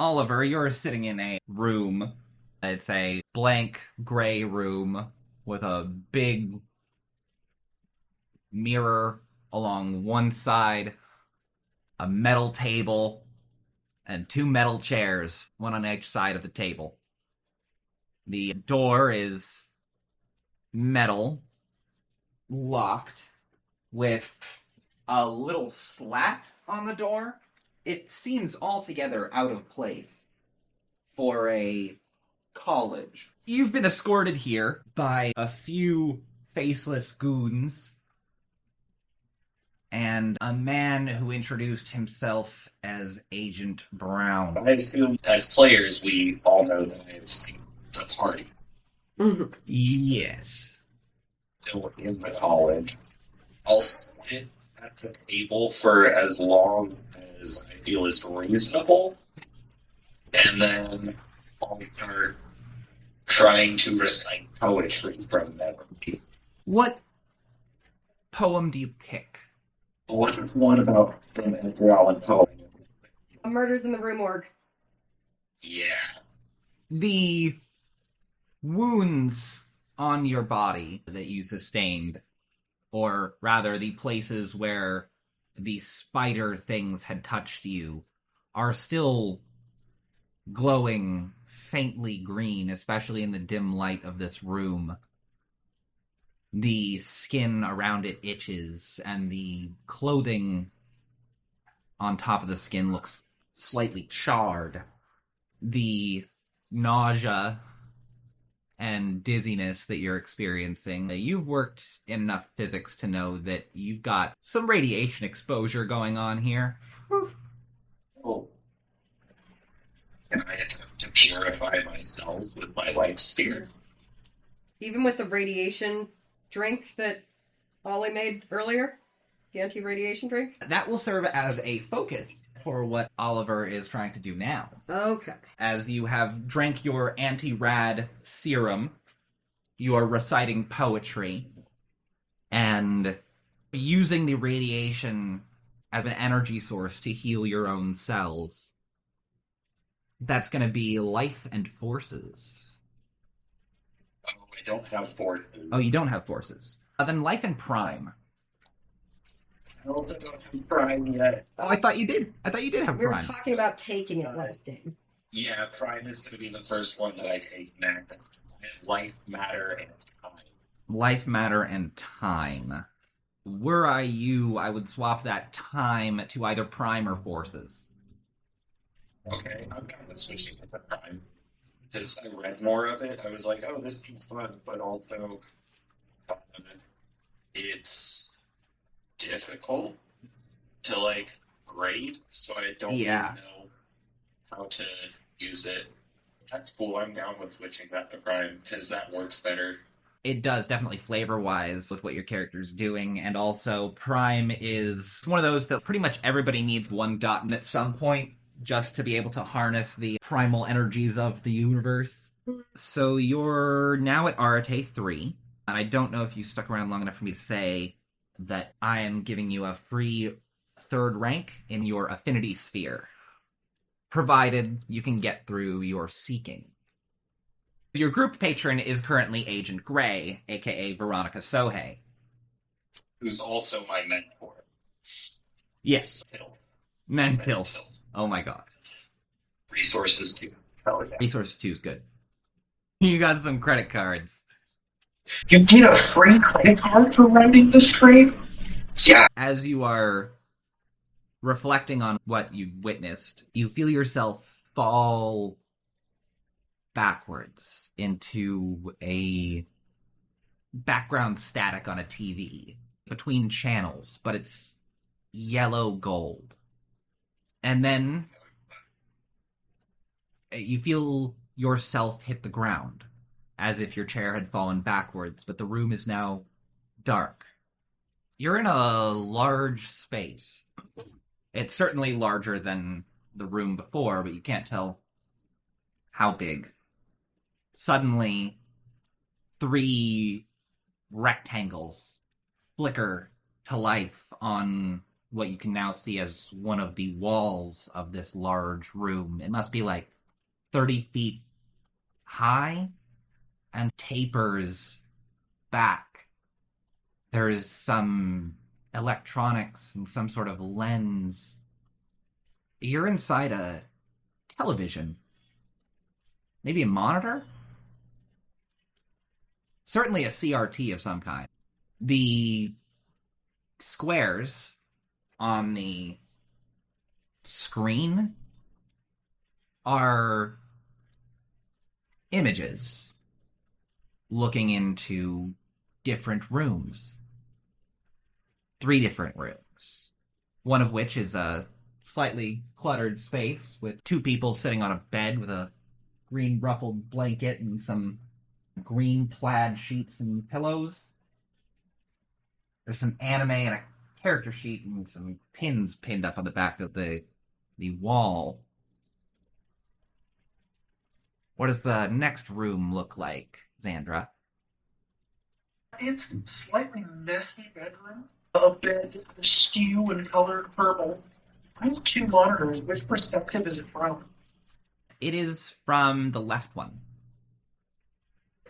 Oliver, you're sitting in a room. It's a blank gray room with a big mirror along one side, a metal table, and two metal chairs, one on each side of the table. The door is metal, locked, with a little slat on the door. It seems altogether out of place for a college. You've been escorted here by a few faceless goons and a man who introduced himself as Agent Brown. I assume as players we all know that I have seen the party. Mm-hmm. Yes. Still in the college. I'll sit at the table for as long as I feel is reasonable, and then I'll start trying to recite poetry from memory. What poem do you pick? What's one about from Edgar Allan Poe? Murders in the Rue Morgue. Yeah. The wounds on your body that you sustained, or rather the places where the spider things had touched you, are still glowing faintly green, especially in the dim light of this room. The skin around it itches, and the clothing on top of the skin looks slightly charred. The nausea and dizziness that you're experiencing, you've worked in enough physics to know that you've got some radiation exposure going on here. Oh. Can I attempt to purify myself with my life sphere? Even with the radiation drink that Ollie made earlier? The anti-radiation drink? That will serve as a focus for what Oliver is trying to do now. Okay. As you have drank your anti-rad serum, you are reciting poetry, and using the radiation as an energy source to heal your own cells. That's going to be life and forces. Oh, I don't have forces. Oh, you don't have forces. Then life and prime. I also don't have prime yet. Oh, I thought you did. I thought you did have We were prime. talking about taking it last game. Yeah, prime is going to be the first one that I take next. And life, matter, and time. Life, matter, and time. Were I you, I would swap that time to either prime or forces. Okay, I'm kind of switching to the prime. Because I read more of it, I was like, oh, this seems fun, but also it's difficult to, like, grade, so I don't really know how to use it. That's cool, I'm down with switching that to prime, because that works better. It does, definitely flavor-wise, with what your character's doing, and also Prime is one of those that pretty much everybody needs one button at some point, just to be able to harness the primal energies of the universe. So you're now at Arete 3, and I don't know if you stuck around long enough for me to say that I am giving you a free third rank in your affinity sphere, provided you can get through your seeking. Your group patron is currently Agent Gray, aka Veronica Sohei. Who's also my mentor. Yes. Mentil. Oh my god. Resources too. Oh, yeah. Resource 2 is good. You got some credit cards. You get a free credit card for running the stream? Yeah. As you are reflecting on what you witnessed, you feel yourself fall backwards into a background static on a TV between channels, but it's yellow gold. And then you feel yourself hit the ground, as if your chair had fallen backwards, but the room is now dark. You're in a large space. It's certainly larger than the room before, but you can't tell how big. Suddenly, 3 rectangles flicker to life on what you can now see as one of the walls of this large room. It must be like 30 feet high and tapers back. There is some electronics and some sort of lens. You're inside a television. Maybe a monitor? Certainly a CRT of some kind. The squares on the screen are images looking into different rooms. 3 different rooms. One of which is a slightly cluttered space with 2 people sitting on a bed with a green ruffled blanket and some green plaid sheets and pillows. There's some anime and a character sheet and some pins pinned up on the back of the wall. What does the next room look like, Xandra? It's a slightly messy bedroom. A bed askew and colored purple. I have 2 monitors. Which perspective is it from? It is from the left one.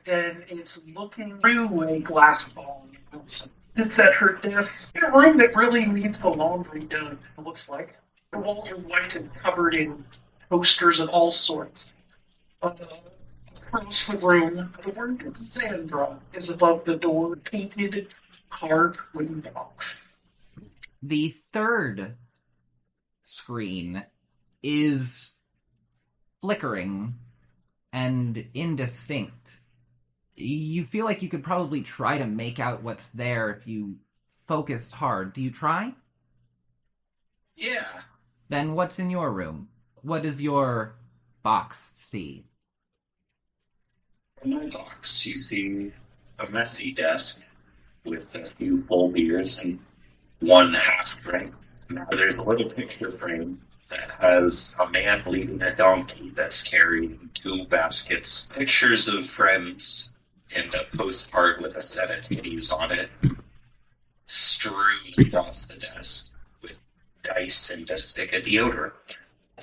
Then it's looking through a glass ball. Sits at her desk. In a room that really needs the laundry done, it looks like. The walls are white and covered in posters of all sorts. Across the room, the word Xandra is above the door, painted, carved wooden box. The third screen is flickering and indistinct. You feel like you could probably try to make out what's there if you focused hard. Do you try? Yeah. Then what's in your room? What does your box see? In my box, you see a messy desk with a few full beers and 1 half drink. Now there's a little picture frame that has a man leading a donkey that's carrying 2 baskets, pictures of friends, and a postcard with a set of titties on it, strewn across the desk with dice and a stick of deodorant.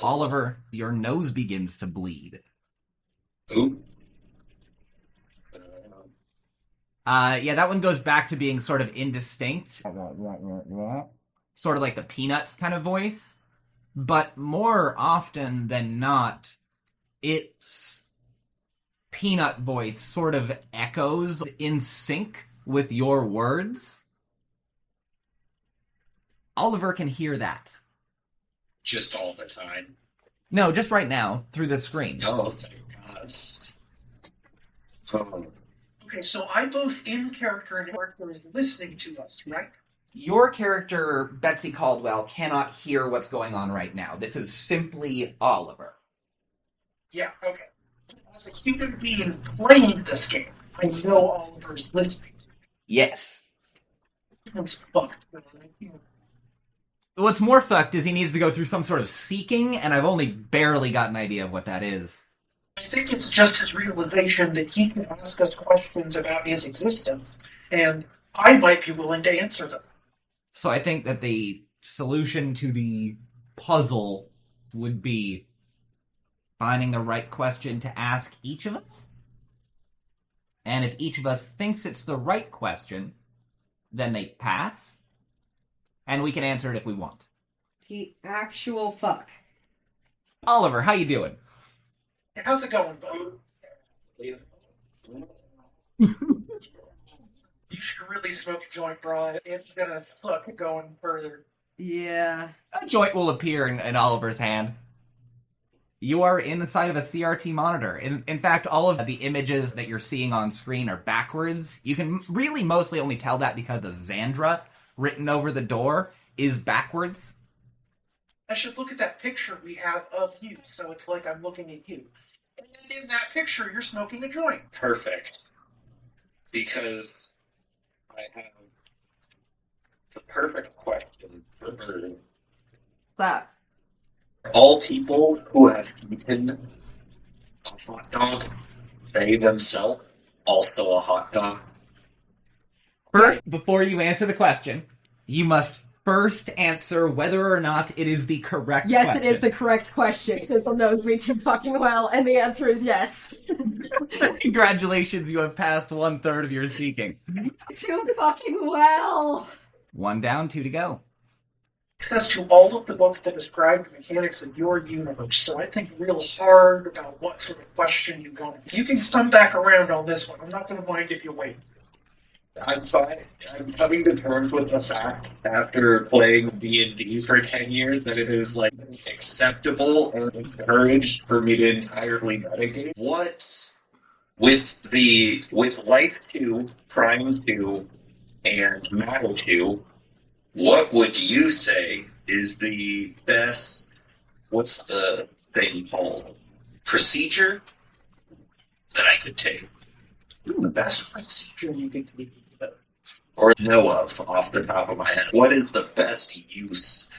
Oliver, your nose begins to bleed. Ooh. Yeah, that one goes back to being sort of indistinct. Sort of like the Peanuts kind of voice. But more often than not, its Peanut voice sort of echoes in sync with your words. Oliver can hear that. Just all the time. No, just right now, through the screen. Oh, my God. Oh. Okay, so I both in character and character is listening to us, right? Your character, Betsy Caldwell, cannot hear what's going on right now. This is simply Oliver. Yeah, okay. As a human being playing this game, I know Oliver's listening. Yes. It's fucked. What's more fucked is he needs to go through some sort of seeking, and I've only barely got an idea of what that is. I think it's just his realization that he can ask us questions about his existence, and I might be willing to answer them. So I think that the solution to the puzzle would be finding the right question to ask each of us. And if each of us thinks it's the right question, then they pass, and we can answer it if we want. The actual fuck. Oliver, how you doing? How's it going, bud? You should really smoke a joint, bro. It's gonna suck going further. Yeah. A joint will appear in Oliver's hand. You are inside of a CRT monitor. In fact, all of the images that you're seeing on screen are backwards. You can really mostly only tell that because the Xandra written over the door is backwards. I should look at that picture we have of you, so it's like I'm looking at you. And in that picture, you're smoking a joint. Perfect. Because I have the perfect question for Bird. What's that? All people who have eaten a hot dog, they themselves also a hot dog. First, before you answer the question, you must first answer whether or not it is the correct Yes, question. it is the correct question. Sizzle knows me too fucking well, and the answer is yes. Congratulations, you have passed 1/3 of your seeking. Too fucking well. 1 down, 2 to go. Access to all of the books that describe the mechanics of your universe, so I think real hard about what sort of question you want. If you can come back around on this one, I'm not going to mind if you wait. I'm fine. I'm coming to terms with the fact, after playing D&D for 10 years, that it is like acceptable and encouraged for me to entirely metagame. What, with Life 2, Prime 2, and Matter 2, what would you say is the best, what's the thing called, procedure that I could take? The best procedure you could take. Or know of off the top of my head. What is the best use,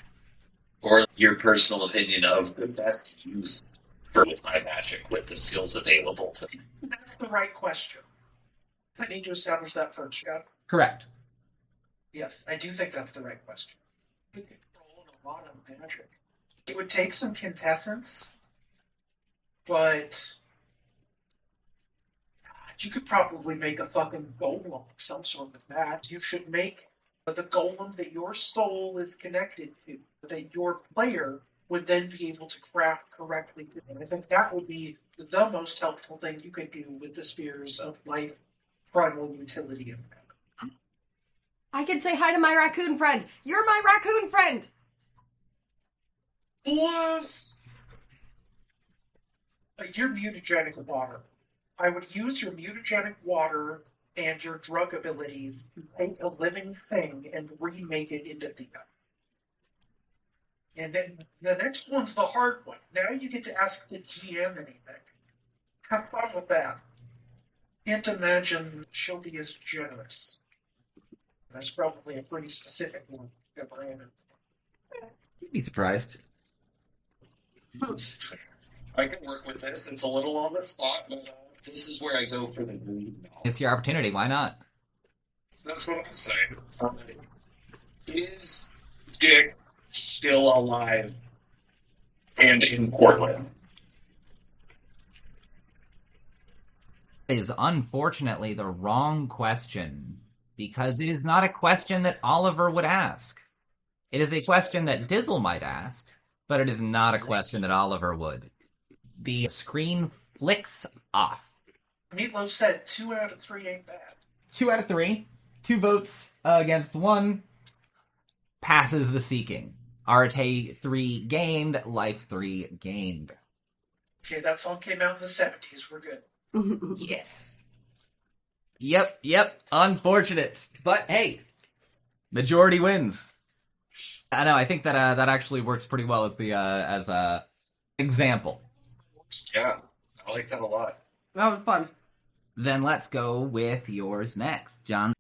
or your personal opinion of the best use for my magic with the skills available to me? That's the right question. I need to establish that first, Scott. Correct. Yes, I do think that's the right question. You could roll in a lot of magic. It would take some quintessence, but you could probably make a fucking golem of some sort with that. You should make the golem that your soul is connected to, that your player would then be able to craft correctly. And I think that would be the most helpful thing you could do with the spheres of life, primal utility, and magic. I could say hi to my raccoon friend. You're my raccoon friend. Yes! Your mutagenic water. I would use your mutagenic water and your drug abilities to take a living thing and remake it into Thea. And then the next one's the hard one. Now you get to ask the GM anything. Have fun with that. Can't imagine she'll be as generous. There's probably a pretty specific one that we're in. You'd be surprised. I can work with this. It's a little on the spot, but this is where I go for the green. It's your opportunity. Why not? That's what I'm saying. Is Dick still alive and in Portland? Is unfortunately the wrong question, because it is not a question that Oliver would ask. It is a question that Dizzle might ask, but it is not a question that Oliver would. The screen flicks off. Meatloaf said 2 out of 3 ain't bad. 2 out of 3. 2 votes against 1. Passes the seeking. Arete 3 gained. Life 3 gained. Okay, that song came out in the 70s. We're good. Yes. Yep. Unfortunate. But hey, majority wins. I know, I think that that actually works pretty well as a example. Yeah, I like that a lot. That was fun. Then let's go with yours next, John.